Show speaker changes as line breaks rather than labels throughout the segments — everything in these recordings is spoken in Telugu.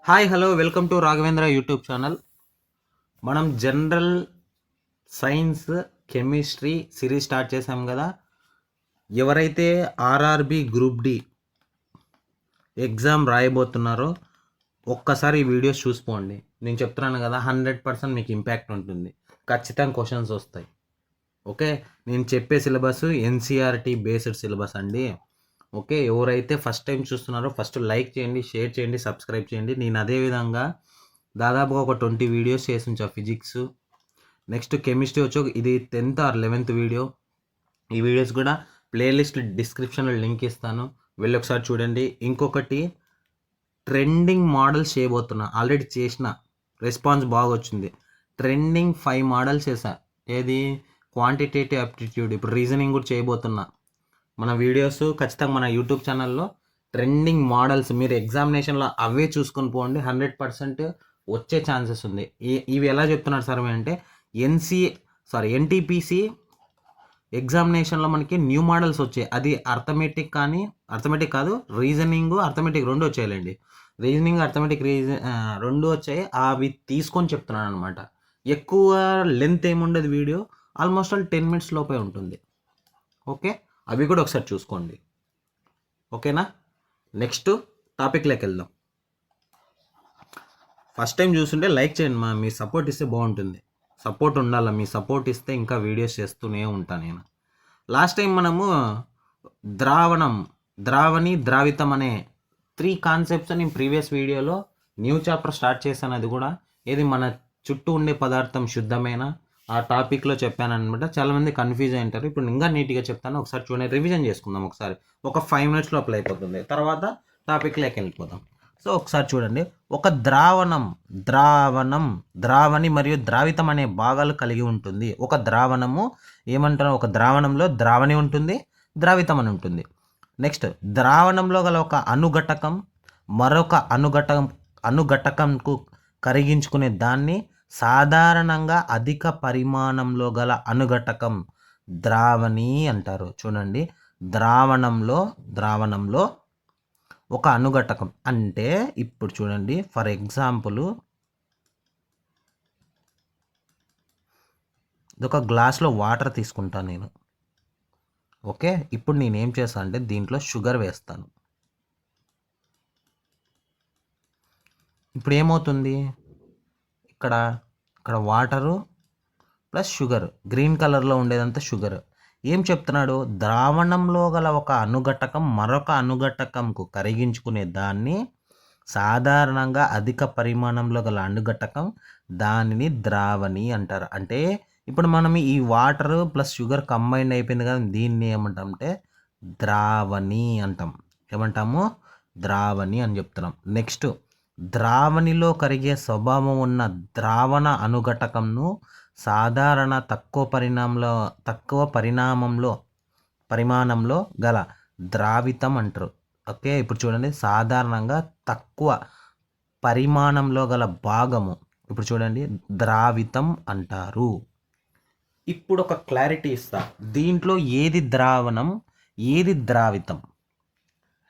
Hi hello welcome to Raghavendra YouTube channel. మనం general science chemistry series start చేసాం కదా. ఎవరైతే ఆర్ఆర్బి గ్రూప్ డి ఎగ్జామ్ రాయబోతున్నారో ఒక్కసారి ఈ వీడియోస్ చూసుకోండి. నేను చెప్తున్నాను కదా, 100% మీకు ఇంపాక్ట్ ఉంటుంది. ఖచ్చితంగా క్వశ్చన్స్ వస్తాయి. ఓకే, నేను చెప్పే సిలబస్ ఎన్సీఆర్టీ బేస్డ్ సిలబస్ అండి. ఓకే, ఎవరైతే ఫస్ట్ టైం చూస్తున్నారో ఫస్ట్ లైక్ చేయండి, షేర్ చేయండి, సబ్స్క్రైబ్ చేయండి. నేను అదేవిధంగా దాదాపుగా ఒక 20 వీడియోస్ చేసి ఉంచా. ఫిజిక్స్, నెక్స్ట్ కెమిస్ట్రీ వచ్చి ఇది 10th ఆర్ 11th వీడియో. ఈ వీడియోస్ కూడా ప్లేలిస్ట్ డిస్క్రిప్షన్లో లింక్ ఇస్తాను, వెళ్ళి ఒకసారి చూడండి. ఇంకొకటి ట్రెండింగ్ మోడల్స్ చేయబోతున్నా, ఆల్రెడీ చేసిన, రెస్పాన్స్ బాగా వచ్చింది. ట్రెండింగ్ 5 మోడల్స్ చేశా. ఏది క్వాంటిటేటివ్ అప్టిట్యూడ్, ఇప్పుడు రీజనింగ్ కూడా చేయబోతున్నా. మన వీడియోస్ ఖచ్చితంగా మన యూట్యూబ్ ఛానల్లో ట్రెండింగ్ మోడల్స్ మీరు ఎగ్జామినేషన్లో అవే చూసుకొని పోండి, 100% వచ్చే ఛాన్సెస్ ఉంది. ఇవి ఎలా చెప్తున్నారు సార్ అంటే ఎన్టీపీసీ ఎగ్జామినేషన్లో మనకి న్యూ మోడల్స్ వచ్చాయి. అది అర్థమెటిక్ కాదు, రీజనింగ్ అర్థమెటిక్ రెండు వచ్చాయండి. రీజనింగ్ అర్థమెటిక్ రెండు వచ్చాయి. అవి తీసుకొని చెప్తున్నాను అనమాట. ఎక్కువ లెంత్ ఏముండదు వీడియో, ఆల్మోస్ట్ 10 minutes లోపే ఉంటుంది. ఓకే, అవి కూడా ఒకసారి చూసుకోండి. ఓకేనా, నెక్స్ట్ టాపిక్లోకి వెళ్దాం. ఫస్ట్ టైం చూస్తుంటే లైక్ చేయండి, మీ సపోర్ట్ ఇస్తే బాగుంటుంది. సపోర్ట్ ఉండాలి, మీ సపోర్ట్ ఇస్తే ఇంకా వీడియోస్ చేస్తూనే ఉంటాను నేను. లాస్ట్ టైం మనము ద్రావితం అనే 3 కాన్సెప్ట్స్ నేను ప్రీవియస్ వీడియోలో న్యూ చాప్టర్ స్టార్ట్ చేశాను. అది కూడా ఏది మన చుట్టూ ఉండే పదార్థం శుద్ధమైన ఆ టాపిక్లో చెప్పాను అనమాట. చాలామంది కన్ఫ్యూజ్ అయి ఉంటారు. ఇప్పుడు ఇంకా నీట్గా చెప్తాను, ఒకసారి చూడండి, రివిజన్ చేసుకుందాం ఒకసారి. ఒక 5 minutes లోపల అయిపోతుంది, తర్వాత టాపిక్లోకి వెళ్ళిపోదాం. సో ఒకసారి చూడండి. ఒక ద్రావణి మరియు ద్రావితం అనే భాగాలు కలిగి ఉంటుంది. ఒక ద్రావణము ఏమంటారు, ఒక ద్రావణంలో ద్రావణి ఉంటుంది, ద్రావితం అని ఉంటుంది. నెక్స్ట్, ద్రావణంలో గల ఒక అనుఘటకం మరొక అనుఘటకంకు కరిగించుకునే దాన్ని సాధారణంగా అధిక పరిమాణంలో గల అనుఘటకం ద్రావణి అంటారు. చూడండి, ద్రావణంలో ఒక అనుఘటకం అంటే, ఇప్పుడు చూడండి, ఫర్ ఎగ్జాంపుల్ ఒక గ్లాస్లో వాటర్ తీసుకుంటాను నేను. ఓకే, ఇప్పుడు నేనేం చేస్తాను అంటే దీంట్లో షుగర్ వేస్తాను. ఇప్పుడు ఏమవుతుంది, ఇక్కడ వాటరు ప్లస్ షుగర్, గ్రీన్ కలర్లో ఉండేదంతా షుగర్. ఏం చెప్తున్నాడు, ద్రావణంలో గల ఒక అనుఘటకం మరొక అనుఘటకంకు కరిగించుకునే దాన్ని సాధారణంగా అధిక పరిమాణంలో గల అనుఘటకం దానిని ద్రావణి అంటారు. అంటే ఇప్పుడు మనం ఈ వాటర్ ప్లస్ షుగర్ కంబైండ్ అయిపోయింది కదా, దీన్ని ఏమంటామంటే ద్రావణి అంటాం. ఏమంటాము, ద్రావణి అని చెప్తున్నాం. నెక్స్ట్, ద్రావణిలో కరిగే స్వభావం ఉన్న ద్రావణ అనుఘటకంను సాధారణ తక్కువ పరిమాణంలో గల ద్రావితం అంటారు. ఓకే, ఇప్పుడు చూడండి, సాధారణంగా తక్కువ పరిమాణంలో గల భాగము, ఇప్పుడు చూడండి, ద్రావితం అంటారు. ఇప్పుడు ఒక క్లారిటీ ఇస్తా, దీంట్లో ఏది ద్రావణం ఏది ద్రావితం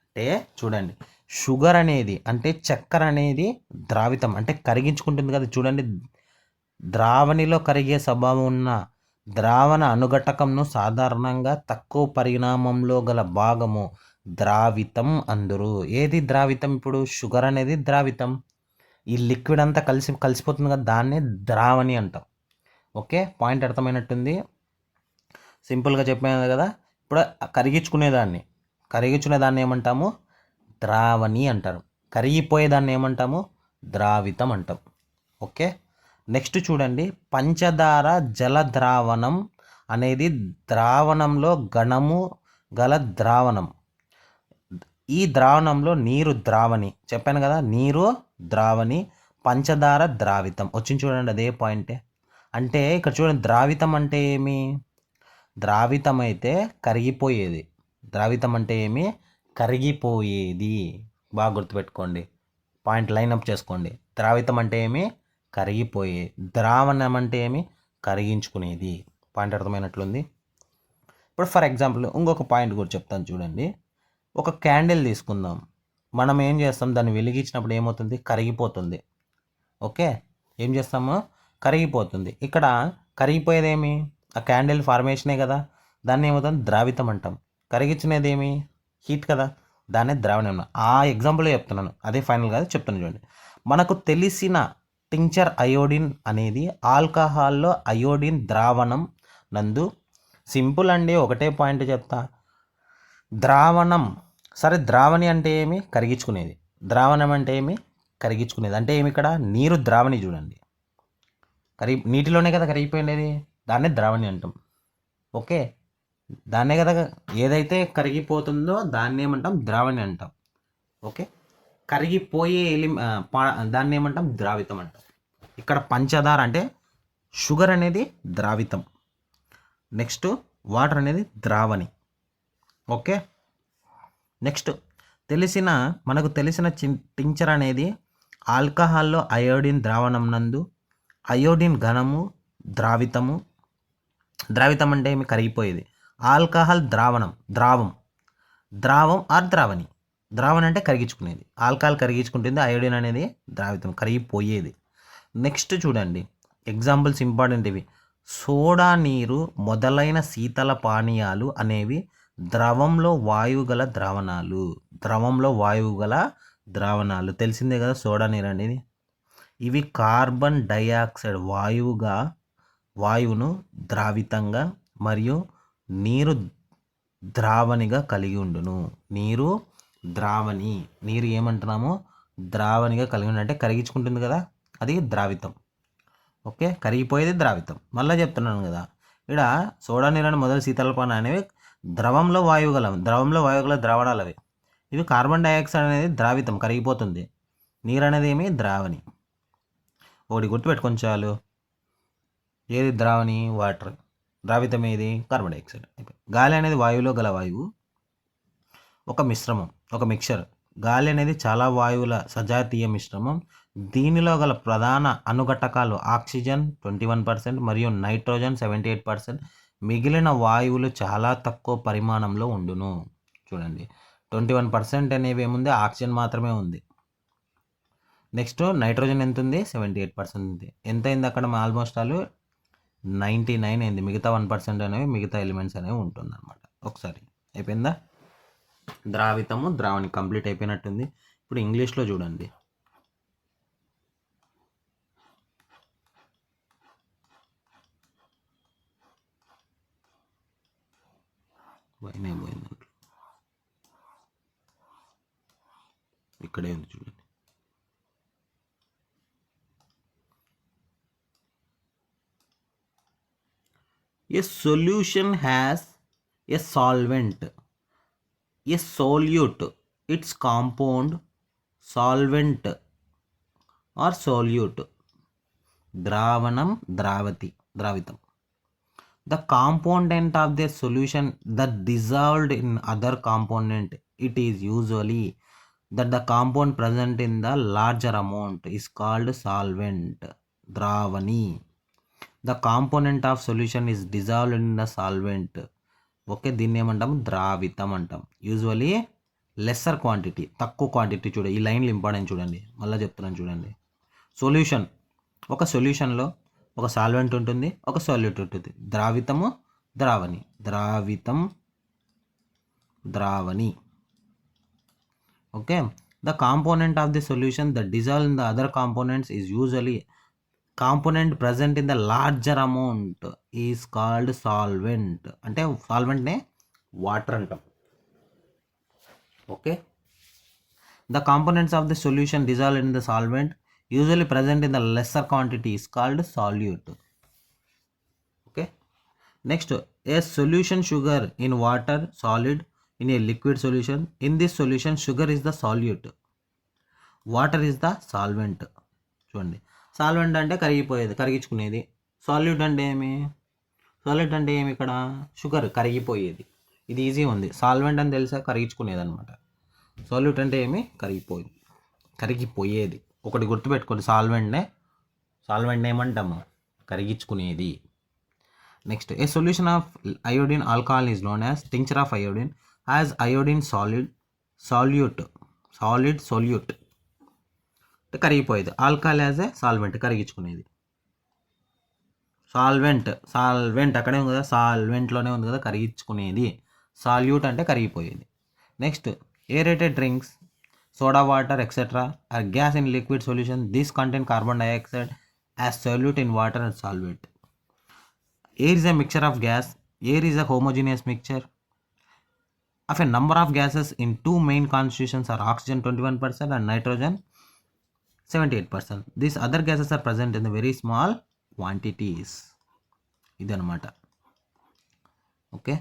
అంటే, చూడండి, షుగర్ అనేది అంటే చక్కెర అనేది ద్రావితం అంటే కరిగించుకుంటుంది కదా. చూడండి, ద్రావణిలో కరిగే స్వభావం ఉన్న ద్రావణ అనుఘటకంను సాధారణంగా తక్కువ పరిణామంలో గల భాగము ద్రావితం అందరు. ఏది ద్రావితం, ఇప్పుడు షుగర్ అనేది ద్రావితం. ఈ లిక్విడ్ అంతా కలిసిపోతుంది కదా, దాన్నే ద్రావణి అంటాం. ఓకే, పాయింట్ అర్థమైనట్టుంది, సింపుల్గా చెప్పాను కదా. ఇప్పుడు కరిగించుకునేదాన్ని ఏమంటాము, ద్రావణి అంటారు. కరిగిపోయేదాన్ని ఏమంటాము, ద్రావితం అంటాం. ఓకే, నెక్స్ట్ చూడండి, పంచదార జల ద్రావణం అనేది ద్రావణంలో ఘనము గల ద్రావణం. ఈ ద్రావణంలో నీరు ద్రావణి, చెప్పాను కదా, నీరు ద్రావణి, పంచదార ద్రావితం. వచ్చింది చూడండి, అదే పాయింటే. అంటే ఇక్కడ చూడండి, ద్రావితం అంటే ఏమి, ద్రావితం అయితే కరిగిపోయేది. ద్రావితం అంటే ఏమి, కరిగిపోయేది. బాగా గుర్తుపెట్టుకోండి, పాయింట్ లైన్అప్ చేసుకోండి. ద్రావితం అంటే ఏమి, కరిగిపోయే. ద్రావణం అంటే ఏమి, కరిగించుకునేది. పాయింట్ అర్థమైనట్లుంది. ఇప్పుడు ఫర్ ఎగ్జాంపుల్ ఇంకొక పాయింట్ కూడా చెప్తాను చూడండి. ఒక క్యాండిల్ తీసుకుందాం. మనం ఏం చేస్తాం, దాన్ని వెలిగించినప్పుడు ఏమవుతుంది, కరిగిపోతుంది. ఓకే, ఏం చేస్తాము, కరిగిపోతుంది. ఇక్కడ కరిగిపోయేదేమి, ఆ క్యాండిల్ ఫార్మేషనే కదా, దాన్ని ఏమవుతుంది, ద్రావితం అంటాం. కరిగించినది ఏమి, హీట్ కదా, దాన్నే ద్రావణం. ఆ ఎగ్జాంపుల్ చెప్తున్నాను, అదే ఫైనల్ కాదు, చెప్తాను చూడండి. మనకు తెలిసిన టింక్చర్ అయోడిన్ అనేది ఆల్కహాల్లో అయోడిన్ ద్రావణం నందు, సింపుల్ అండి, ఒకటే పాయింట్ చెప్తా. ద్రావణం, సరే ద్రావణి అంటే ఏమి, కరిగించుకునేది. ద్రావణం అంటే ఏమి, కరిగించుకునేది. అంటే ఏమి, ఇక్కడ నీరు ద్రావణి చూడండి, నీటిలోనే కదా కరిగిపోయినది, దాన్నే ద్రావణి అంటాం. ఓకే, దాన్నే కదా, ఏదైతే కరిగిపోతుందో దాన్ని ఏమంటాం, ద్రావణి అంటాం. ఓకే, కరిగిపోయే దాన్ని ఏమంటాం, ద్రావితం అంటాం. ఇక్కడ పంచదార అంటే షుగర్ అనేది ద్రావితం, నెక్స్ట్ వాటర్ అనేది ద్రావణి. ఓకే, నెక్స్ట్ మనకు తెలిసిన టింక్చర్ అనేది ఆల్కహాల్లో అయోడిన్ ద్రావణం నందు అయోడిన్ ఘనము ద్రావితం అంటే ఏమి, కరిగిపోయేది. Alcohol ద్రావం are ద్రావణి. ద్రావణి అంటే కరిగించుకునేది, ఆల్కహాల్ కరిగించుకుంటుంది, అయోడిన్ అనేది ద్రావితం, కరిగిపోయేది. నెక్స్ట్ చూడండి, ఎగ్జాంపుల్స్ ఇంపార్టెంట్ ఇవి. సోడా నీరు మొదలైన శీతల పానీయాలు అనేవి ద్రవంలో వాయువు గల ద్రావణాలు. తెలిసిందే కదా సోడా నీరు అనేది. ఇవి కార్బన్ డైఆక్సైడ్ వాయువును ద్రావితంగా మరియు నీరు ద్రావణిగా కలిగి ఉండును. నీరు ఏమంటున్నాము, ద్రావణిగా కలిగి ఉండు, అంటే కరిగించుకుంటుంది కదా, అది ద్రావితం. ఓకే, కరిగిపోయేది ద్రావితం. మళ్ళీ చెప్తున్నాను కదా, ఇక్కడ సోడా నీరు మొదలు శీతలపాన అనేవి ద్రవంలో వాయువు గల ద్రావణాలు అవి. ఇవి కార్బన్ డైఆక్సైడ్ అనేది ద్రావితం, కరిగిపోతుంది. నీరు అనేది ఏమి, ద్రావణి. ఒకటి గుర్తుపెట్టుకొని చాలు, ఏది ద్రావణి, వాటర్. ద్రావితం ఏది, కార్బన్ డైఆక్సైడ్. గాలి అనేది వాయువులో గల వాయువు, ఒక మిశ్రమం, ఒక మిక్చర్. గాలి అనేది చాలా వాయువుల సజాతీయ మిశ్రమం. దీనిలో గల ప్రధాన అనుఘటకాలు ఆక్సిజన్ 21% మరియు నైట్రోజన్ 78%. మిగిలిన వాయువులు చాలా తక్కువ పరిమాణంలో ఉండును. చూడండి, 21% అనేవి ఏముంది, ఆక్సిజన్ మాత్రమే ఉంది. నెక్స్ట్ నైట్రోజన్ ఎంత ఉంది, 78% ఉంది. ఎంత అయింది అక్కడ, ఆల్మోస్ట్ ఆల్ 99 అయింది. మిగతా 1% అనేవి మిగతా ఎలిమెంట్స్ అనేవి ఉంటుంది అనమాట. ఒకసారి అయిపోయిందా, ద్రావితము ద్రావణి కంప్లీట్ అయిపోయినట్టుంది. ఇప్పుడు ఇంగ్లీష్లో చూడండి. పోయిందంటే ఇక్కడే ఉంది చూడండి. A solution has a solvent, a solute, its compound, solvent or solute. Dravanam, dravitam. The component of the solution that dissolved in other component, it is usually that the compound present in the larger amount is called solvent, dravani. The component of solution is dissolved in the solvent. Okay, దీన్ని ఏమంటాము, ద్రావితం అంటాం. యూజువలీ లెస్సర్ క్వాంటిటీ, తక్కువ క్వాంటిటీ. చూడండి, ఈ లైన్లు ఇంపార్టెంట్ చూడండి, మళ్ళీ చెప్తున్నాను చూడండి. సొల్యూషన్, ఒక సొల్యూషన్లో ఒక సాల్వెంట్ ఉంటుంది, ఒక సాల్యూట్ ఉంటుంది. ద్రావితము ద్రావణి, ద్రావితం ద్రావణి. Okay, the component of the solution that dissolve in the other components is usually component present in the larger amount is called solvent. అంటే సాల్వెంట్నే వాటర్ అంటాం. Okay, the components of the solution dissolve in the solvent usually present in the lesser quantity is called solute. Okay, next, a solution sugar in water solid in a liquid solution. In this solution sugar is the salute, water is the solvent. చూడండి, సాల్వెంట్ అంటే కరిగిపోయేది, కరిగించుకునేది. సాల్యూట్ అంటే ఏమి, ఇక్కడ షుగర్, కరిగిపోయేది. ఇది ఈజీ ఉంది. సాల్వెంట్ అని తెలిసా, కరిగించుకునేది అనమాట. సాల్యూట్ అంటే ఏమి, కరిగిపోయేది. ఒకటి గుర్తుపెట్టుకోండి, సాల్వెంట్ ఏమంటాము, కరిగించుకునేది. Next, a solution of iodine alcohol is known as tincture of iodine. As iodine solute solid solute అంటే కరిగిపోయేది. ఆల్కహాల్ యాజ్ ఏ సాల్వెంట్ కరిగించుకునేది. సాల్వెంట్ అక్కడే ఉంది కదా, సాల్వెంట్లోనే ఉంది కదా కరిగించుకునేది. సాల్యూట్ అంటే కరిగిపోయేది. Next aerated drinks, soda water etc. are gas in liquid solution. These contain carbon dioxide as solute in water and solvent. Air is a mixture of gas. Air is a homogeneous mixture of a number of gases in two main constituents are oxygen 21% and nitrogen 78%. These other gases are present in the very small quantities. ఇది అనమాట. ఓకే,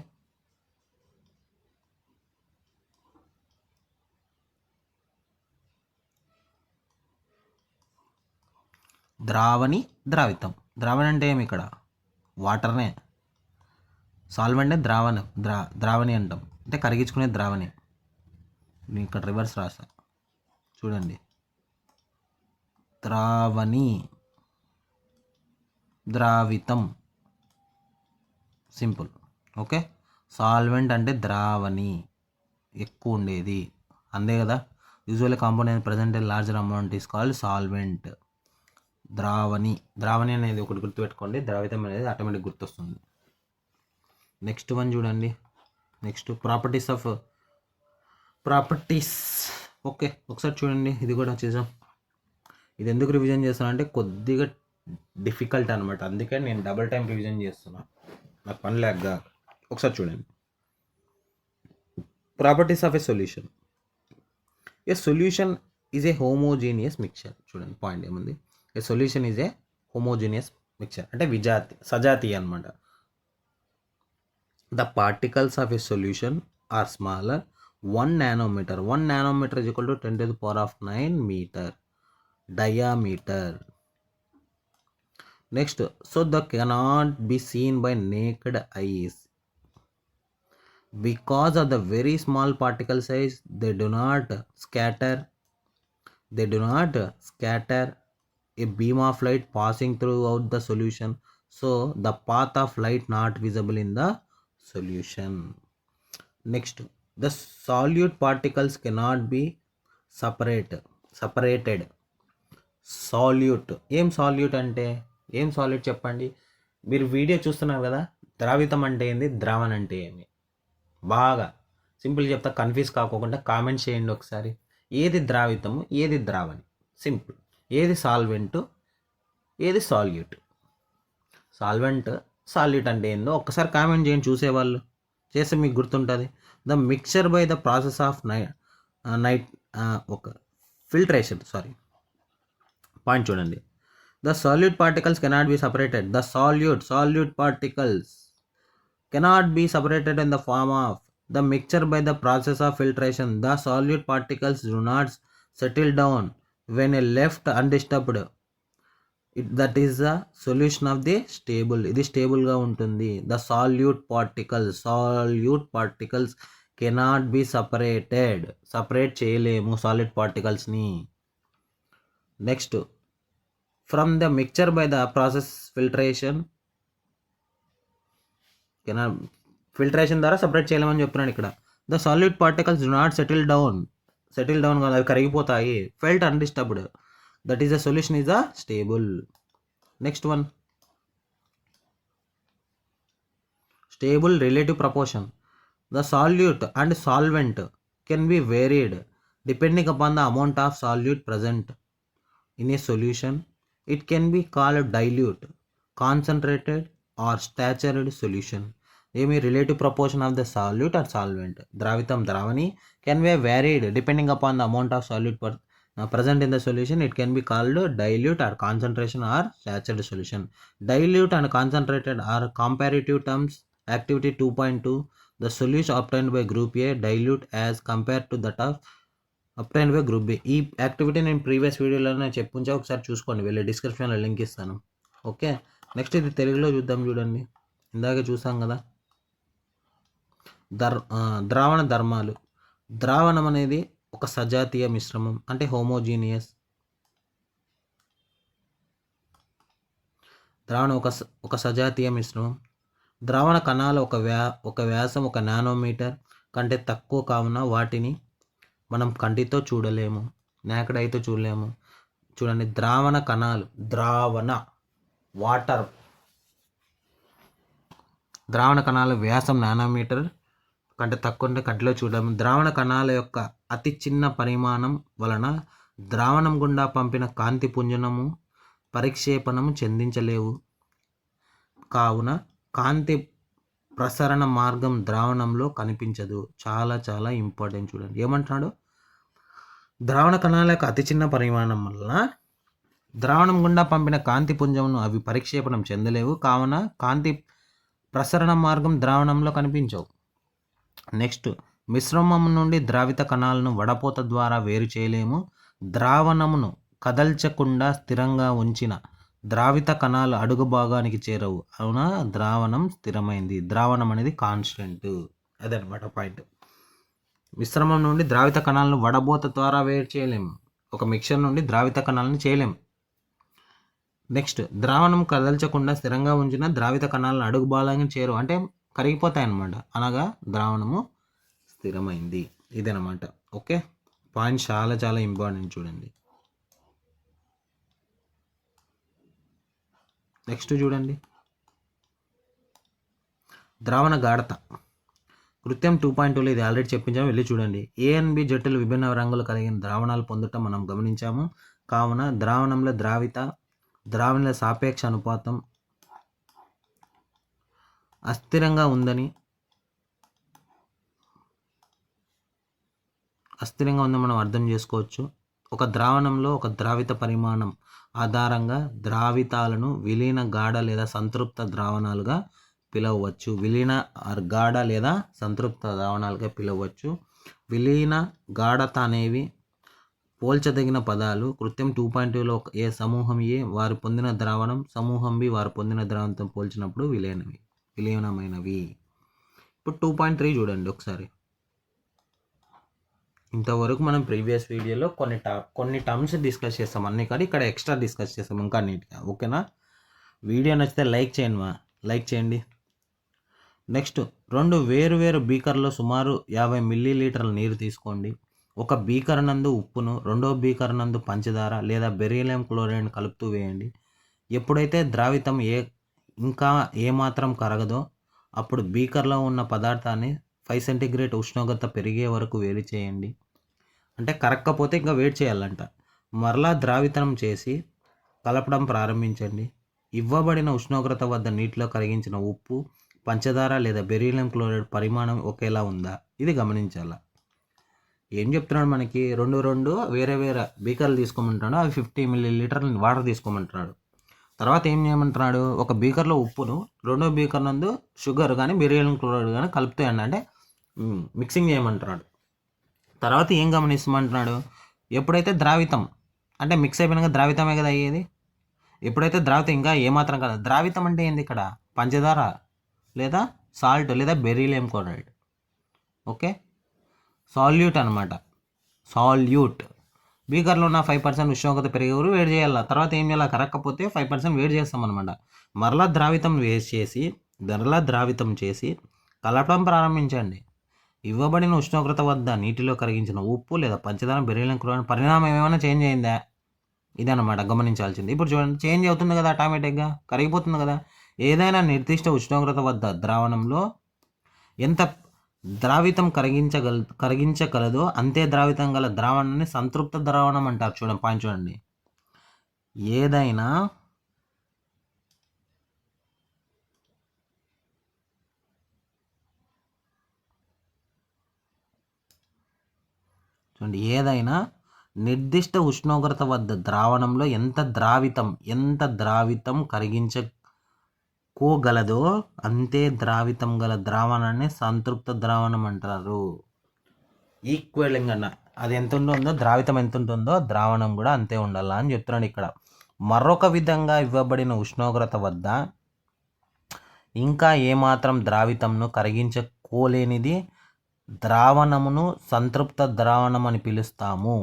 ద్రావణి ద్రావితం. ద్రావణి అంటే ఏమి ఇక్కడ వాటర్నే. సాల్వెంట్ ద్రావణి అంటాం, అంటే కరిగించుకునే ద్రావణి. నేను ఇక్కడ రివర్స్ రాసా చూడండి. ద్రావణి, ద్రావితం, సింపుల్. ఓకే, సాల్వెంట్ అంటే ద్రావణి, ఎక్కువ ఉండేది, అంతే కదా. Usually compound present larger amount is called solvent. ద్రావణి అనేది ఒకటి గుర్తుపెట్టుకోండి, ద్రావితం అనేది ఆటోమేటిక్ గుర్తొస్తుంది. నెక్స్ట్ వన్ చూడండి. Next properties. ఓకే, ఒకసారి చూడండి, ఇది కూడా చేసాం. ఇది ఎందుకు రివిజన్ చేస్తానంటే కొద్దిగా డిఫికల్ట్ అనమాట, అందుకే నేను డబుల్ టైం రివిజన్ చేస్తున్నా, నాకు పని లేకగా. ఒకసారి చూడండి. Properties of a solution. A solution is a homogeneous mixture. చూడండి పాయింట్ ఏముంది. A solution is a homogeneous mixture అంటే సజాతీయ అనమాట. The particles of a solution or smaller 1 nanometer. 1 nanometer is equal to 10 to the power of 9 meter diameter. Next, so that cannot be seen by naked eyes because of the very small particle size. They do not scatter a beam of light passing throughout the solution, so the path of light not visible in the solution. Next, the solute particles cannot be separated. Salute. ఏం సాల్యూట్ అంటే ఏం సాల్యూట్ చెప్పండి. మీరు వీడియో చూస్తున్నారు కదా, ద్రావితం అంటే ఏంది, ద్రావణ అంటే ఏమి, బాగా సింపుల్ చెప్తా, కన్ఫ్యూజ్ కాకుండా కామెంట్ చేయండి ఒకసారి. ఏది ద్రావితము, ఏది ద్రావణి, సింపుల్. ఏది సాల్వెంట్, ఏది సాల్యూట్. సాల్యూట్ అంటే ఏందో ఒక్కసారి కామెంట్ చేయండి, చూసేవాళ్ళు చేస్తే మీకు గుర్తుంటుంది. The mixture by the process of filtration. Point చూడండి. The solute particles cannot be separated. The solute particles cannot be separated in the form of the mixture by the process of filtration. The solute particles do not settle down when a left undisturbed. That is the solution of the stable. ఇది స్టేబుల్గా ఉంటుంది. The solute particles cannot be separate చేయలేము సాలిడ్ పార్టికల్స్ని. Next, from the mixture by the process filtration ద్వారా సపరేట్ చేయలేమని చెప్తున్నాడు ఇక్కడ. The solute particles do not settle down కాదు, అవి కరిగిపోతాయి. Felt undisturbed, that is the solution is the stable. Next one, stable relative proportion. The solute and solvent can be varied depending upon the amount of solute present in a solution. It can be called dilute, concentrated or saturated solution. ఏమి relative proportion of the solute or solvent. ద్రావితం ద్రావణి can be varied depending upon the amount of solute present in the solution. It can be called dilute or concentration or saturated solution. Dilute and concentrated are comparative terms. Activity 2.2. The solution obtained by group A dilute as compared to that of obtained by group B. ఈ యాక్టివిటీ నేను ప్రీవియస్ వీడియోలోనే చెప్పుంచా, ఒకసారి చూసుకోండి, వెళ్ళి డిస్క్రిప్షన్లో లింక్ ఇస్తాను. ఓకే, నెక్స్ట్ ఇది తెలుగులో చూద్దాం. చూడండి, ఇందాకే చూసాం కదా. ద్రావణ ధర్మాలు. ద్రావణం అనేది ఒక సజాతీయ మిశ్రమం అంటే హోమోజీనియస్. ద్రావణం ఒక సజాతీయ మిశ్రమం. ద్రావణ కణాలు ఒక వ్యాసం 1 నానోమీటర్ కంటే తక్కువ కావున వాటిని మనం కంటితో చూడలేము, నేకడ్ అయితే చూడలేము. చూడండి, ద్రావణ కణాలు, ద్రావణ కణాల వ్యాసం నానోమీటర్ కంటే తక్కువ ఉంటే కంటిలో చూడలేము. ద్రావణ కణాల యొక్క అతి చిన్న పరిమాణం వలన ద్రావణం గుండా పంపిన కాంతి పుంజనము పరిక్షేపణము చెందించలేవు. కావున కాంతి ప్రసరణ మార్గం ద్రావణంలో కనిపించదు. చాలా చాలా ఇంపార్టెంట్. చూడండి ఏమంటున్నాడు, ద్రావణ కణాల యొక్క అతి చిన్న పరిమాణం వల్ల ద్రావణం గుండా పంపిన కాంతి పుంజమును అవి పరిక్షేపణం చెందలేవు. కావున కాంతి ప్రసరణ మార్గం ద్రావణంలో కనిపించవు. నెక్స్ట్, మిశ్రమం నుండి ద్రావిత కణాలను వడపోత ద్వారా వేరు చేయలేము. ద్రావణమును కదల్చకుండా స్థిరంగా ఉంచిన ద్రావిత కణాలు అడుగు భాగానికి చేరవు. అవునా, ద్రావణం స్థిరమైంది. ద్రావణం అనేది కాన్స్టెంట్. అదనమాట పాయింట్. మిశ్రమం నుండి ద్రావిత కణాలను వడబోత ద్వారా వేరు చేయలేము. ఒక మిక్చర్ నుండి ద్రావిత కణాలను చేయలేము. నెక్స్ట్, ద్రావణం కదల్చకుండా స్థిరంగా ఉంచిన ద్రావిత కణాలను అడుగు భాగానికి చేరవు, అంటే కరిగిపోతాయి అన్నమాట. అనగా ద్రావణము స్థిరమైంది. ఇదనమాట. ఓకే, పాయింట్ చాలా చాలా ఇంపార్టెంట్. చూడండి నెక్స్ట్ చూడండి, ద్రావణ గాఢత. కృత్యం 2.2లో ఇది ఆల్రెడీ చెప్పించాము, వెళ్ళి చూడండి. ఏ అండ్ బి జట్టులు విభిన్న రంగులు కలిగిన ద్రావణాలు పొందటం మనం గమనించాము. కావున ద్రావణంలో ద్రావణుల సాపేక్ష అనుపాతం అస్థిరంగా ఉందని మనం అర్థం చేసుకోవచ్చు. ఒక ద్రావణంలో ఒక ద్రావిత పరిమాణం ఆధారంగా ద్రావితాలను విలీన గాఢ లేదా సంతృప్త ద్రావణాలుగా పిలవచ్చు. విలీన గాఢత అనేవి పోల్చదగిన పదాలు. కృత్యం 2.2లో ఏ సమూహం ఏ వారు పొందిన ద్రావణం, సమూహం బి వారు పొందిన ద్రావణంతో పోల్చినప్పుడు విలీనమైనవి. ఇప్పుడు 2.3 చూడండి ఒకసారి. ఇంతవరకు మనం ప్రీవియస్ వీడియోలో కొన్ని టర్మ్స్ డిస్కస్ చేస్తాం అన్నీ, కానీ ఇక్కడ ఎక్స్ట్రా డిస్కస్ చేస్తాం ఇంకా నీట్గా. ఓకేనా, వీడియో నచ్చితే లైక్ చేయండి. నెక్స్ట్, 2 వేరు బీకర్లో సుమారు 50 మిల్లీలీటర్ల నీరు తీసుకోండి. ఒక బీకర్ నందు ఉప్పును, రెండో బీకర్ నందు పంచదార లేదా బెరీలియం క్లోరైడ్ కలుపుతూ వేయండి. ఎప్పుడైతే ద్రావితం ఇంకా ఏమాత్రం కరగదో అప్పుడు బీకర్లో ఉన్న పదార్థాన్ని 5 సెంటీగ్రేడ్ ఉష్ణోగ్రత పెరిగే వరకు వేడి చేయండి. అంటే కరక్కపోతే ఇంకా వేడి చేయాలంట. మరలా ద్రావితం చేసి కలపడం ప్రారంభించండి. ఇవ్వబడిన ఉష్ణోగ్రత వద్ద నీటిలో కరిగించిన ఉప్పు, పంచదార లేదా బెరీలియం క్లోరైడ్ పరిమాణం ఒకేలా ఉందా, ఇది గమనించాలి. ఏం చెప్తున్నాడు మనకి, రెండు వేరే బీకర్లు తీసుకోమంటున్నాడు. అవి 50 మిల్లీలీటర్ల వాటర్ తీసుకోమంటున్నాడు. తర్వాత ఏం చేయమంటున్నాడు, ఒక బీకర్లో ఉప్పును, రెండో బీకర్ నందు షుగర్ కానీ బెరీలియం క్లోరైడ్ కానీ కలుపుతాయండి, అంటే మిక్సింగ్ చేయమంటున్నాడు. తర్వాత ఏం గమనిస్తామంటున్నాడు, ఎప్పుడైతే ద్రావితం అంటే మిక్స్ అయిపోయినాక ద్రావితమే కదా అయ్యేది. ఎప్పుడైతే ద్రావితం ఇంకా ఏమాత్రం కదా, ద్రావితం అంటే ఏంది ఇక్కడ, పంచదార లేదా సాల్ట్ లేదా బెరీలియం క్లోరైడ్. ఓకే, సాల్యూట్ అనమాట. బీకర్లో ఉన్న 5% ఉష్ణోగ్రత పెరిగేవరు వేడి చేయాలి. తర్వాత ఏం చేయాలి, కరగకపోతే 5% వేడి చేస్తాం అనమాట. మరలా ద్రావితం చేసి కలపడం ప్రారంభించండి. ఇవ్వబడిన ఉష్ణోగ్రత వద్ద నీటిలో కరిగించిన ఉప్పు లేదా పంచదార బెరీలియం క్లోరైడ్ పరిణామం ఏమైనా చేంజ్ అయిందా, ఇదన్నమాట గమనించాల్సింది. ఇప్పుడు చూడండి, చేంజ్ అవుతుంది కదా, ఆటోమేటిక్గా కరిగిపోతుంది కదా. ఏదైనా నిర్దిష్ట ఉష్ణోగ్రత వద్ద ద్రావణంలో ఎంత ద్రావితం కరిగించగలదో అంతే ద్రావితం గల ద్రావణాన్ని సంతృప్త ద్రావణం అంటారు. చూడండి పాయింట్ చూడండి, ఏదైనా నిర్దిష్ట ఉష్ణోగ్రత వద్ద ద్రావణంలో ఎంత ద్రావితం కరిగించుకోగలదో అంతే ద్రావితం గల ద్రావణాన్ని సంతృప్త ద్రావణం అంటారు. ఈక్వలింగ్ అన్న, అది ఎంత ఉంటుందో ద్రావితం ఎంత ఉంటుందో ద్రావణం కూడా అంతే ఉండాలా అని చెప్తున్నాడు ఇక్కడ. మరొక విధంగా ఇవ్వబడిన ఉష్ణోగ్రత వద్ద ఇంకా ఏమాత్రం ద్రావితంను కరిగించుకోలేనిది ద్రావణమును సంతృప్త ద్రావణం అని పిలుస్తాము.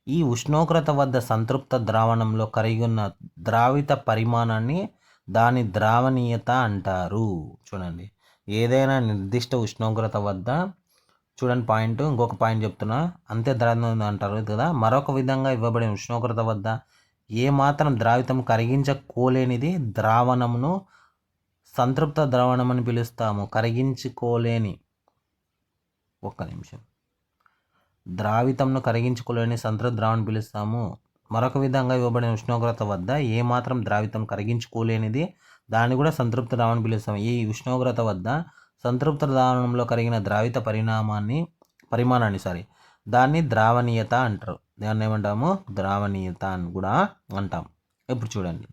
ఈ ఉష్ణోగ్రత వద్ద సంతృప్త ద్రావణంలో కరిగి ఉన్న ద్రావిత పరిమాణాన్ని దాని ద్రావణీయత అంటారు. చూడండి, ఏదైనా నిర్దిష్ట ఉష్ణోగ్రత వద్ద చూడండి పాయింట్, ఇంకొక పాయింట్ చెప్తున్నా. అంతే ద్రవం అంటారు కదా. మరొక విధంగా ఇవ్వబడిన ఉష్ణోగ్రత వద్ద ఏమాత్రం ద్రావితం కరిగించుకోలేనిది ద్రావణమును సంతృప్త ద్రావణం అని పిలుస్తాము. కరిగించుకోలేని, ఒక్క నిమిషం, ద్రావితంను కరిగించుకోలేని సంతృప్త ద్రావణం పిలుస్తాము. మరొక విధంగా ఇవ్వబడిన ఉష్ణోగ్రత వద్ద ఏమాత్రం ద్రావితం కరిగించుకోలేనిది దాన్ని కూడా సంతృప్త ద్రావణం పిలుస్తాము. ఈ ఉష్ణోగ్రత వద్ద సంతృప్త ద్రావణంలో కరిగిన ద్రావిత పరిమాణాన్ని దాన్ని ద్రావణీయత అంటారు. దాన్ని ఏమంటాము? ద్రావణీయత అని కూడా అంటాం. ఇప్పుడు చూడండి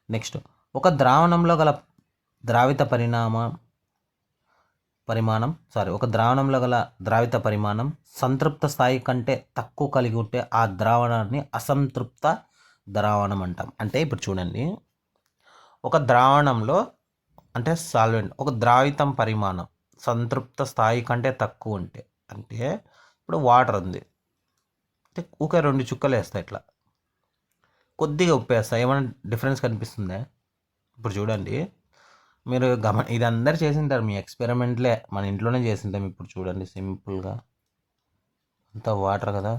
నెక్స్ట్, ఒక ద్రావణంలో గల ద్రావిత పరిమాణం సంతృప్త స్థాయి కంటే తక్కువ కలిగి ఉంటే ఆ ద్రావణాన్ని అసంతృప్త ద్రావణం అంటాం. అంటే ఇప్పుడు చూడండి, ఒక ద్రావణంలో అంటే సాల్వెంట్ ఒక ద్రావితం పరిమాణం సంతృప్త స్థాయి కంటే తక్కువ ఉంటే, అంటే ఇప్పుడు వాటర్ ఉంది, అంటే ఊకే 2 చుక్కలు వేస్తాయి, ఇట్లా కొద్దిగా ఉప్పు వేస్తాయి, ఏమైనా డిఫరెన్స్ కనిపిస్తుందా? ఇప్పుడు చూడండి, మీరు ఇది అందరు చేసింటారు, మీ ఎక్స్పెరిమెంట్లే మన ఇంట్లోనే చేసింటాం. ఇప్పుడు చూడండి సింపుల్గా అంతా వాటర్ కదా.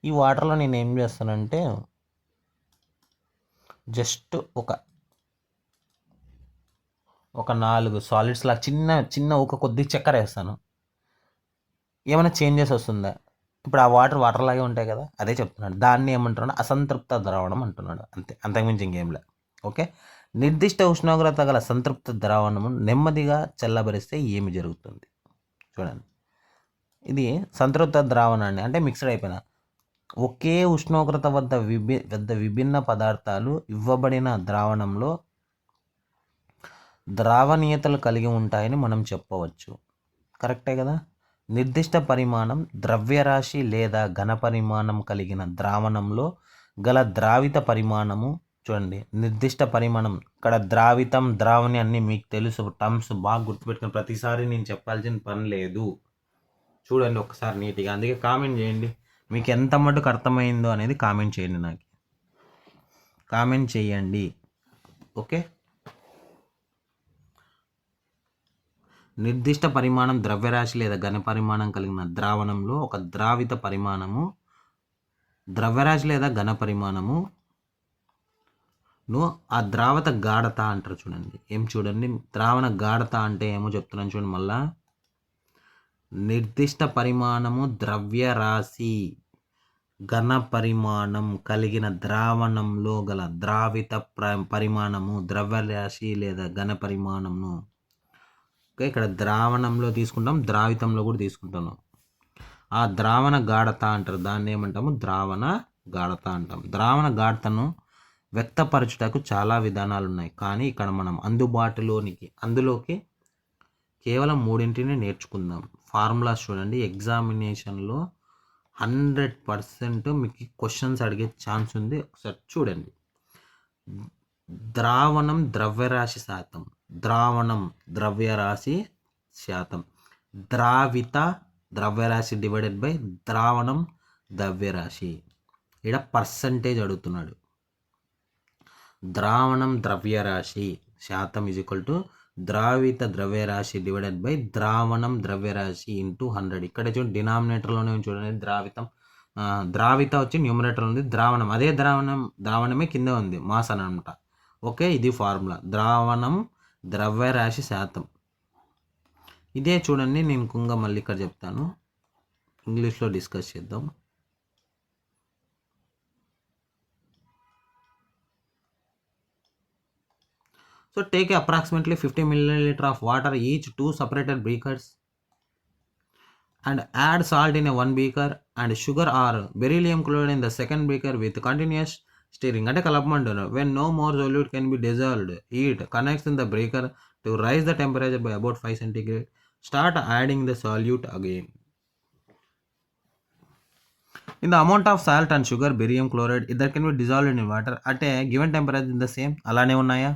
ఈ వాటర్లో నేను ఏం చేస్తానంటే జస్ట్ ఒక 4 సాలిడ్స్ లాగా చిన్న ఒక కొద్ది చక్కెర వేస్తాను. ఏమైనా చేంజెస్ వస్తుందా? ఇప్పుడు ఆ వాటర్ లాగే ఉంటాయి కదా, అదే చెప్తున్నాడు. దాన్ని ఏమంటున్నాడు? అసంతృప్త ద్రావణం అంటున్నాడు. అంతకుమించి ఇంకేంలే. ఓకే, నిర్దిష్ట ఉష్ణోగ్రత గల సంతృప్త ద్రావణము నెమ్మదిగా చల్లబరిస్తే ఏమి జరుగుతుంది? చూడండి, ఇది సంతృప్త ద్రావణాన్ని అంటే మిక్స్డ్ అయిపోయిన ఒకే ఉష్ణోగ్రత వద్ద విభిన్న పదార్థాలు ఇవ్వబడిన ద్రావణంలో ద్రావణీయతలు కలిగి ఉంటాయని మనం చెప్పవచ్చు. కరెక్టే కదా. నిర్దిష్ట పరిమాణం ద్రవ్యరాశి లేదా ఘన పరిమాణం కలిగిన ద్రావణంలో గల ద్రావిత పరిమాణము. చూడండి, నిర్దిష్ట పరిమాణం, ఇక్కడ ద్రావితం ద్రావణి అన్నీ మీకు తెలుసు, టర్మ్స్ బాగా గుర్తుపెట్టుకుని ప్రతిసారి నేను చెప్పాల్సిన పని లేదు. చూడండి ఒకసారి నీట్గా. అందుకే కామెంట్ చేయండి, మీకు ఎంత మటుకు అర్థమైందో అనేది కామెంట్ చేయండి, నాకు కామెంట్ చేయండి. ఓకే, నిర్దిష్ట పరిమాణం ద్రవ్యరాశి లేదా ఘన పరిమాణం కలిగిన ద్రావణంలో ఒక ద్రావిత పరిమాణము ద్రవ్యరాశి లేదా ఘన పరిమాణము ఆ ద్రావత గాఢత అంటారు. చూడండి చూడండి, ద్రావణ గాఢత అంటే ఏమో చెప్తున్నాను చూడండి. మళ్ళా నిర్దిష్ట పరిమాణము ద్రవ్యరాశి ఘన పరిమాణం కలిగిన ద్రావణంలో గల ద్రావిత పరిమాణము ద్రవ్యరాశి లేదా ఘన పరిమాణము. ఓకే, ఇక్కడ ద్రావణంలో తీసుకుంటాం, ద్రావితంలో కూడా తీసుకుంటాను. ఆ ద్రావణ గాఢత అంటారు, దాన్ని ఏమంటాము? ద్రావణ గాఢత అంటాం. ద్రావణ గాఢతను వ్యక్తపరచుటకు చాలా విధానాలు ఉన్నాయి, కానీ ఇక్కడ మనం అందులోకి కేవలం 3 నేర్చుకుందాం. ఫార్ములాస్ చూడండి, ఎగ్జామినేషన్లో 100% మీకు క్వశ్చన్స్ అడిగే ఛాన్స్ ఉంది. ఒకసారి చూడండి. ద్రావణం ద్రవ్యరాశి శాతం, ద్రావణం ద్రవ్యరాశి శాతం, ద్రావిత ద్రవ్యరాశి డివైడెడ్ బై ద్రావణం ద్రవ్యరాశి. ఇక్కడ పర్సంటేజ్ అడుగుతున్నాడు. ద్రావణం ద్రవ్యరాశి శాతం ఈజ్ ఈక్వల్ టు ద్రావిత ద్రవ్యరాశి డివైడెడ్ బై ద్రావణం ద్రవ్యరాశి ఇంటూ 100. ఇక్కడ చూడండి, డినామినేటర్లోనే చూడండి, ద్రావిత వచ్చి న్యూమరేటర్ ఉంది, ద్రావణం అదే ద్రావణమే కింద ఉంది, మాస్ అని అనమాట. ఓకే, ఇది ఫార్ములా, ద్రావణం ద్రవ్యరాశి శాతం. ఇదే చూడండి, నేను ఇంకా మళ్ళీ ఇక్కడ చెప్తాను, ఇంగ్లీష్లో డిస్కస్ చేద్దాం. So take approximately 50 milliliter of water each 2 separated beakers and add salt in a 1 beaker and sugar or beryllium chloride in the second beaker with continuous stirring. అంటే కలపమంటున్నారు. When no more solute can be dissolved, heat connects in the breaker to rise the temperature by about 5 centigrade. Start adding the solute again. In the amount of salt and sugar, barium chloride, either can be dissolved in water at a given temperature in the same. అలానే ఉన్నాయా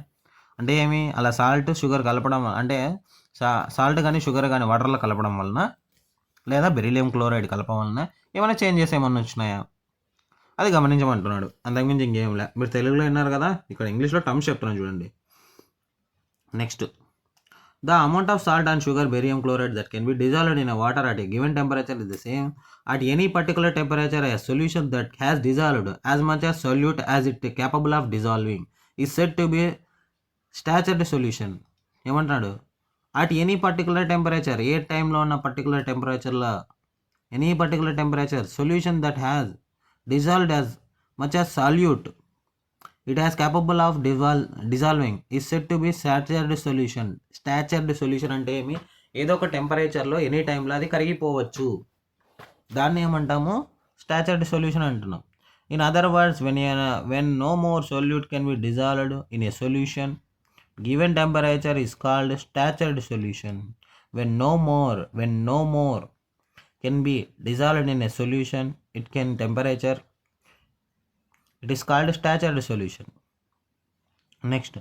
అంటే ఏమి? అలా సాల్ట్ షుగర్ కలపడం అంటే సాల్ట్ కానీ షుగర్ కానీ వాటర్లో కలపడం వలన లేదా బెరిలియం క్లోరైడ్ కలపడం వలన ఏమైనా చేంజెస్ ఏమన్నా వచ్చినాయా అది గమనించమంటున్నాడు. అంతకుమించి ఇంకేం లే. మీరు తెలుగులో విన్నారు కదా, ఇక్కడ ఇంగ్లీష్లో టర్మ్స్ చెప్తున్నాను చూడండి. Next, the amount of salt and sugar barium chloride that can be dissolved in water at a given temperature is the same at any particular temperature. A solution that has dissolved as much as solute as it capable of dissolving is said to be saturated solution. ఏమంటున్నాడు? అట్ ఎనీ పర్టికులర్ టెంపరేచర్, ఏ టైంలో ఉన్న పర్టికులర్ టెంపరేచర్లో, any particular temperature solution that has dissolved as much as solute it has capable of dissolving is set to be saturated solution. Saturated solution అంటే ఏమి? ఏదో ఒక టెంపరేచర్లో ఎనీ టైంలో అది కరిగిపోవచ్చు, దాన్ని ఏమంటాము? స్టాచర్డ్ సొల్యూషన్ అంటున్నాం. In other words, when no more solute can be dissolved in a solution given temperature is called saturated solution. When no more can be dissolved in a solution it can temperature it is called saturated solution. Next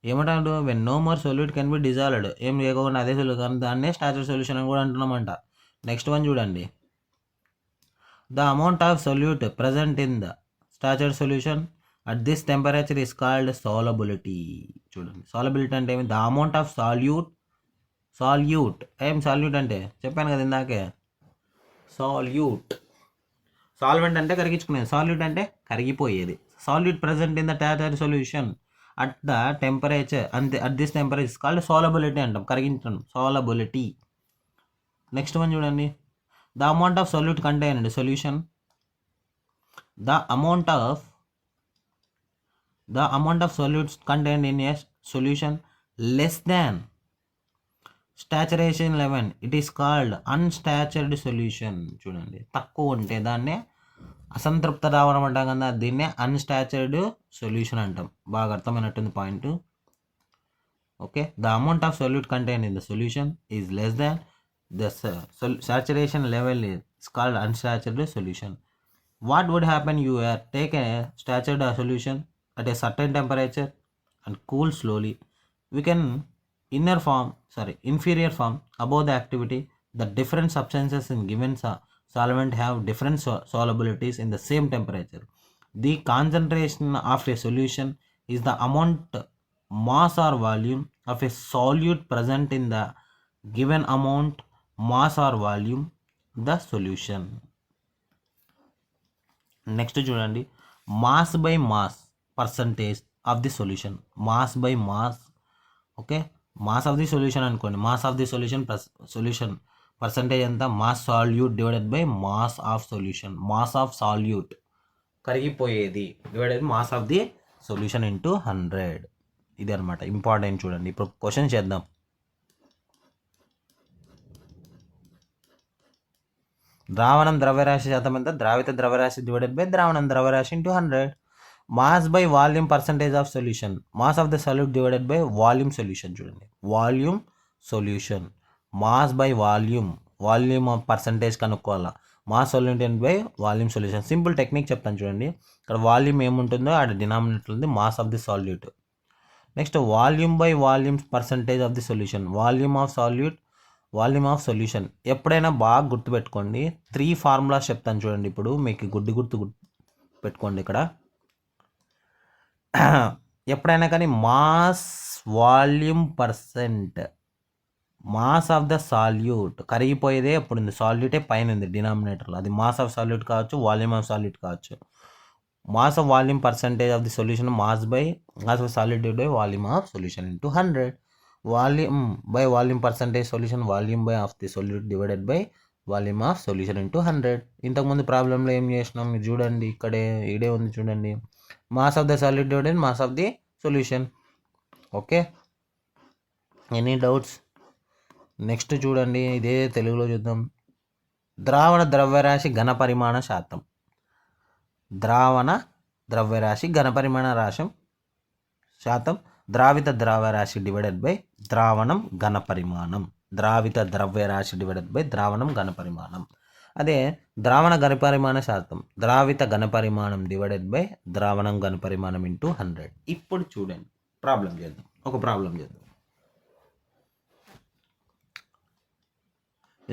ఏమంటాడు? When no more solute can be dissolved, ఏం లేకుండా అదే సొల్యూషన్, దాన్నే స్టాచర్డ్ సొల్యూషన్ అని కూడా అంటున్నామంట. నెక్స్ట్ వన్ చూడండి. The amount of solute present in the starched solution at this temperature is called solubility. చూడండి, solubility అంటే ఏమి? The amount of solute ఏం సాల్యూట్ అంటే చెప్పాను కదా ఇందాకే, సాల్వెంట్ అంటే కరిగించుకునేది, సాల్యూట్ అంటే కరిగిపోయేది. Solute present in the starched solution at the temperature at this temperature is called solubility అంటాం, కరిగించడం, solubility. నెక్స్ట్ వన్ చూడండి. The amount of solute contained solution, the amount of solutes contained in a solution less than saturation level, it is called unsaturated solution. చూడండి, తక్కువ ఉంటే దాన్నే అసంతృప్త ద్రావణం అంటాం కదా, దీన్నే అన్స్టాచర్డ్ సొల్యూషన్ అంటాం. బాగా అర్థమైనట్టుంది point. Okay, the amount of solute contained in the solution is less than the saturation level is called unsaturated solution. What would happen? You take a saturated solution at a certain temperature and cool slowly. We can inferior form above the activity. The different substances in given solvent have different solubilities in the same temperature. The concentration of a solution is the amount, mass or volume of a solute present in the given amount, mass or volume, the solution. Next చూడండి. Mass by mass percentage of the solution. Mass by mass. Okay, mass of the solution అనుకోండి. Mass of the solution percentage ఎంత? Mass solute divided by mass of solution. Mass of solute కరిగిపోయేది divided mass of the solution into 100. ఇది అనమాట ఇంపార్టెంట్. చూడండి, ఇప్పుడు క్వశ్చన్ చేద్దాం. ద్రావణం ద్రవ్యరాశి శాతం ఎంత? ద్రావిత ద్రవ్యరాశి డివైడెడ్ బై ద్రావణం ద్రవ్యరాశి into 100. Mass by volume percentage of solution. Mass of the solute divided by volume solution. చూడండి, volume solution. Mass by volume percentage కనుక్కోవాలా. Mass solute by volume solution. Simple technique చెప్తాను చూడండి. ఇక్కడ వాల్యూమ్ ఏముంటుందో ఆడ డినామినేటర్ ఉంది, mass of the solute. Next volume by volume percentage of the solution. Volume of solute, volume of solution. ఎప్పుడైనా బాగా గుర్తుపెట్టుకోండి. 3 ఫార్ములాస్ చెప్తాను చూడండి. ఇప్పుడు మీకు గుర్తు పెట్టుకోండి. ఇక్కడ ఎప్పుడైనా కానీ mass volume percent, mass of the solute కరిగిపోయేదే ఎప్పుడు ఉంది? సాల్యూటే పైన ఉంది డినామినేటర్లో, అది మాస్ ఆఫ్ సాల్యూట్ కావచ్చు, వాల్యూమ్ ఆఫ్ సాల్యూట్ కావచ్చు. Mass of volume percentage of the solution mass of solute divided by volume of solution into 100. Volume by volume percentage solution, volume by of the solute divided by volume of solution into 100. ఇంతకుముందు ప్రాబ్లంలో ఏం చేసినాం మీరు చూడండి, ఇడే ఉంది చూడండి. Mass of the solute divided mass of the solution. Okay, any doubts? Next చూడండి, ఇదే తెలుగులో చూద్దాం. ద్రావణ ద్రవ్యరాశి ఘన పరిమాణ శాతం. ద్రావణ ద్రవ్యరాశి ఘన పరిమాణ శాతం ద్రావిత ద్రవ్యరాశి డివైడెడ్ బై ద్రావణం ఘన పరిమాణం. ద్రావిత ద్రవ్యరాశి డివైడెడ్ బై ద్రావణం ఘన పరిమాణం. అదే ద్రావణ ఘన పరిమాణ శాతం ద్రావిత ఘన పరిమాణం డివైడెడ్ బై ద్రావణం ఘన పరిమాణం ఇంటూ 100. ఇప్పుడు చూడండి, ప్రాబ్లం చేద్దాం. ఒక ప్రాబ్లం చేద్దాం.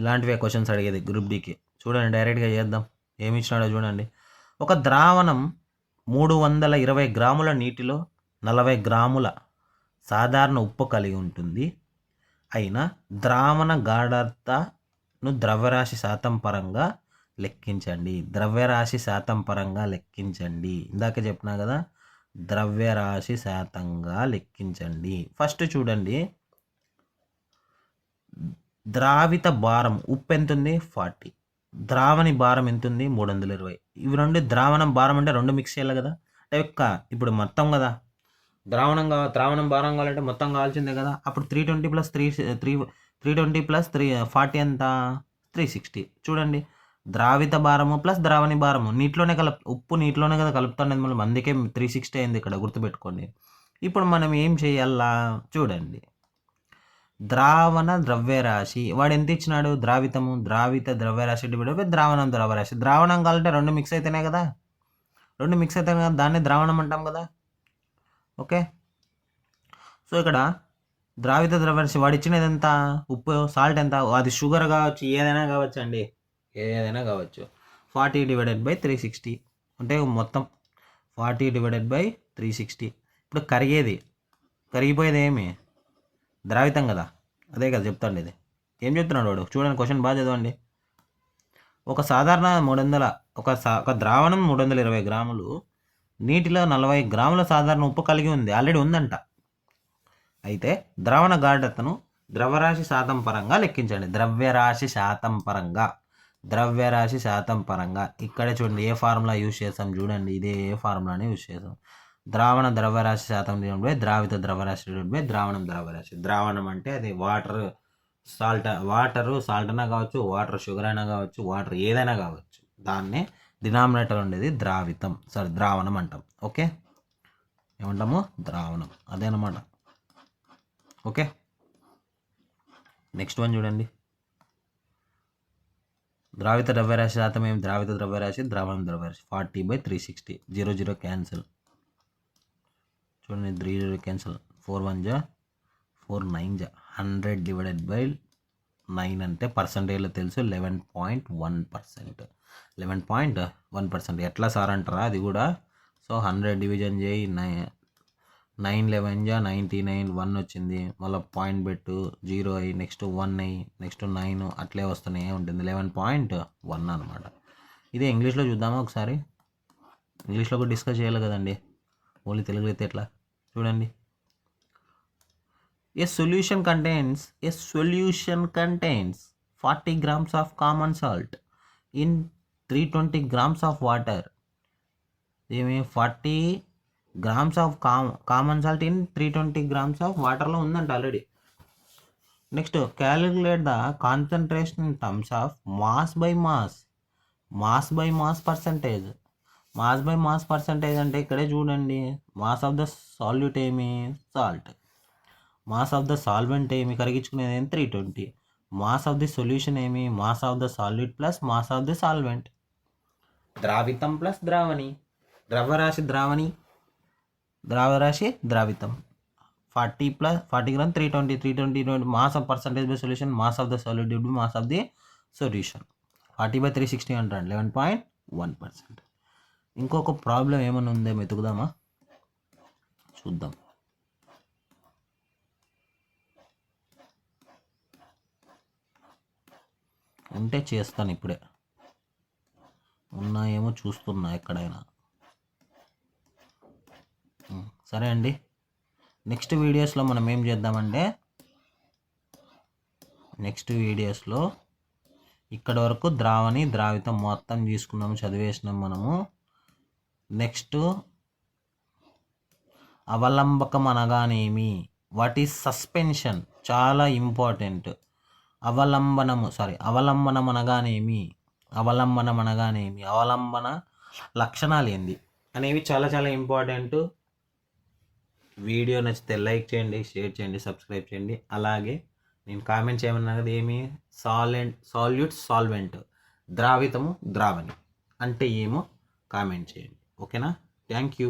ఇలాంటివే క్వశ్చన్స్ అడిగేది గ్రూప్ డికి. చూడండి, డైరెక్ట్గా చేద్దాం. ఏమి ఇచ్చినాడో చూడండి. ఒక ద్రావణం 320 గ్రాముల నీటిలో 40 గ్రాముల సాధారణ ఉప్పు కలిగి ఉంటుంది. అయిన ద్రావణ గాఢతను ద్రవ్యరాశి శాతం పరంగా లెక్కించండి. ద్రవ్యరాశి శాతం పరంగా లెక్కించండి. ఇందాక చెప్పినా కదా, ద్రవ్యరాశి శాతంగా లెక్కించండి. ఫస్ట్ చూడండి, ద్రావిత భారం ఉప్పు ఎంత ఉంది? 40. ద్రావణి భారం ఎంత ఉంది? 320. ఇవి రెండు ద్రావణం భారం అంటే రెండు మిక్స్ చేయాలి కదా. అంటే ఇప్పుడు మొత్తం కదా, ద్రావణం భారం కావాలంటే మొత్తం కావాల్సిందే కదా. అప్పుడు 320 ప్లస్ 320 ప్లస్ 40 ఎంత? 360. చూడండి, ద్రావిత భారము ప్లస్ ద్రావణి భారము నీటిలోనే ఉప్పు నీటిలోనే కదా కలుపుతాండి, మనం అందుకే 360 అయింది ఇక్కడ, గుర్తుపెట్టుకోండి. ఇప్పుడు మనం ఏం చేయాలా చూడండి, ద్రావణ ద్రవ్యరాశి వాడు ఎంత ఇచ్చినాడు? ద్రావిత ద్రవ్యరాశి డివైడెడ్ బై ద్రావణం ద్రవ్యరాశి. ద్రావణం కావాలంటే రెండు మిక్స్ అయితేనే కదా, దాన్ని ద్రావణం అంటాం కదా. ఓకే, సో ఇక్కడ ద్రావిత ద్రవ్యరాశి వాడు ఇచ్చినది ఎంత? ఉప్పు, సాల్ట్ ఎంత? అది షుగర్ కావచ్చు, ఏదైనా కావచ్చు అండి, ఏదైనా కావచ్చు. 40 డివైడెడ్ బై 360 అంటే మొత్తం 40 డివైడెడ్ బై 360. ఇప్పుడు కరిగిపోయేది ఏమి? ద్రావితం కదా, అదే కదా చెప్తాండి. ఇది ఏం చెప్తున్నాడు వాడు? చూడండి, క్వశ్చన్ బాగా చదవండి. ఒక సాధారణ ఒక ద్రావణం 320 గ్రాములు, నీటిలో 40 గ్రాముల సాధారణ ఉప్పు కలిగి ఉంది, ఆల్రెడీ ఉందంట. అయితే ద్రావణ గాఢతను ద్రవ్యరాశి శాతం పరంగా లెక్కించండి. ద్రవ్యరాశి శాతం పరంగా ఇక్కడే చూడండి ఏ ఫార్ములా యూజ్ చేస్తాం, చూడండి ఇదే ఫార్ములానే యూజ్ చేస్తాం. ద్రవ్యరాశి శాతం డివైడెడ్ బై ద్రావిత ద్రవ్యరాశి డివైడెడ్ బై ద్రావణం ద్రవ్యరాశి. ద్రావణం అంటే అది వాటర్ సాల్ట్ అయినా కావచ్చు, వాటర్ షుగర్ అయినా కావచ్చు, వాటర్ ఏదైనా కావచ్చు, దాన్నే డినామినేటర్ ఉండేది ద్రావణం అంటాం. ఓకే, ఏమంటాము? ద్రావణం, అదేనమాట. ఓకే, నెక్స్ట్ వన్ చూడండి, ద్రావిత ద్రవ్యరాశి శాతం ఏమి? ద్రావిత ద్రవ్యరాశి ద్రావణం ద్రవ్యరాశి 40 బై 360. 0 క్యాన్సిల్. చూడండి, 3 క్యాన్సిల్, 4 1 జా 4 9 జా 100 డివైడెడ్ బై 9 అంటే పర్సంటేజ్లో తెలుసు 11.1%. 11.1%. ఎట్లా సార్ అంటారా అది కూడా? సో 100 డివిజన్ చేయి, 9 11 జా 99, 1 వచ్చింది, మళ్ళీ పాయింట్ పెట్టు, 0 అయ్యి నెక్స్ట్ 1 అయ్యి నెక్స్ట్ 9 అట్లే వస్తూనే ఉంటుంది. 11.1 అనమాట. ఇదే ఇంగ్లీష్లో చూద్దామా ఒకసారి? ఇంగ్లీష్లో కూడా డిస్కస్ చేయాలి కదండి, ఓన్లీ తెలుగులో అయితే ఎట్లా? చూడండి, A solution contains 40 grams of common salt in 320 grams of water. 40 grams of common salt in 320 grams of water లో ఉందంట already. Next, calculate the concentration in terms of mass by mass percentage. Mass percentage అంటే ఇక్కడే చూడండి, మాస్ ఆఫ్ ద సాల్యూట్ ఏమి? Salt. Mass of the solvent ఏమి? కరిగించుకునేది ఏమి? 320. మాస్ ఆఫ్ ది సొల్యూషన్ ఏమి? Mass of the solute plus mass of the solvent. ద్రావితం ప్లస్ ద్రావణి, ద్రవ్యరాశి ద్రావితం. 40 gram 320 mass of percentage by solution, mass of the solute divided by mass of the solution. 40 by 360 అంటాడు, 11.1%. ఇంకొక ప్రాబ్లం ఏమైనా ఉందో వెతుకుదామా? చూద్దాం. ఉంటే చేస్తాను, ఇప్పుడే ఉన్నాయేమో చూస్తున్నా ఎక్కడైనా. సరే అండి, నెక్స్ట్ వీడియోస్లో మనం ఏం చేద్దామంటే, ఇక్కడ వరకు ద్రావితం మొత్తం తీసుకున్నాము, చదివేసినాం మనము. నెక్స్ట్, అవలంబకం అనగానేమి? What is suspension? చాలా ఇంపార్టెంట్. అవలంబనం అనగానేమి? అవలంబన లక్షణాలు ఏంది అనేవి చాలా చాలా ఇంపార్టెంట్. వీడియో నచ్చితే లైక్ చేయండి, షేర్ చేయండి, సబ్స్క్రైబ్ చేయండి. అలాగే నేను కామెంట్ చేయమన్నది ఏమి? సాల్వెంట్, ద్రావితము, ద్రావణి అంటే ఏమో కామెంట్ చేయండి. ఓకేనా? Thank you.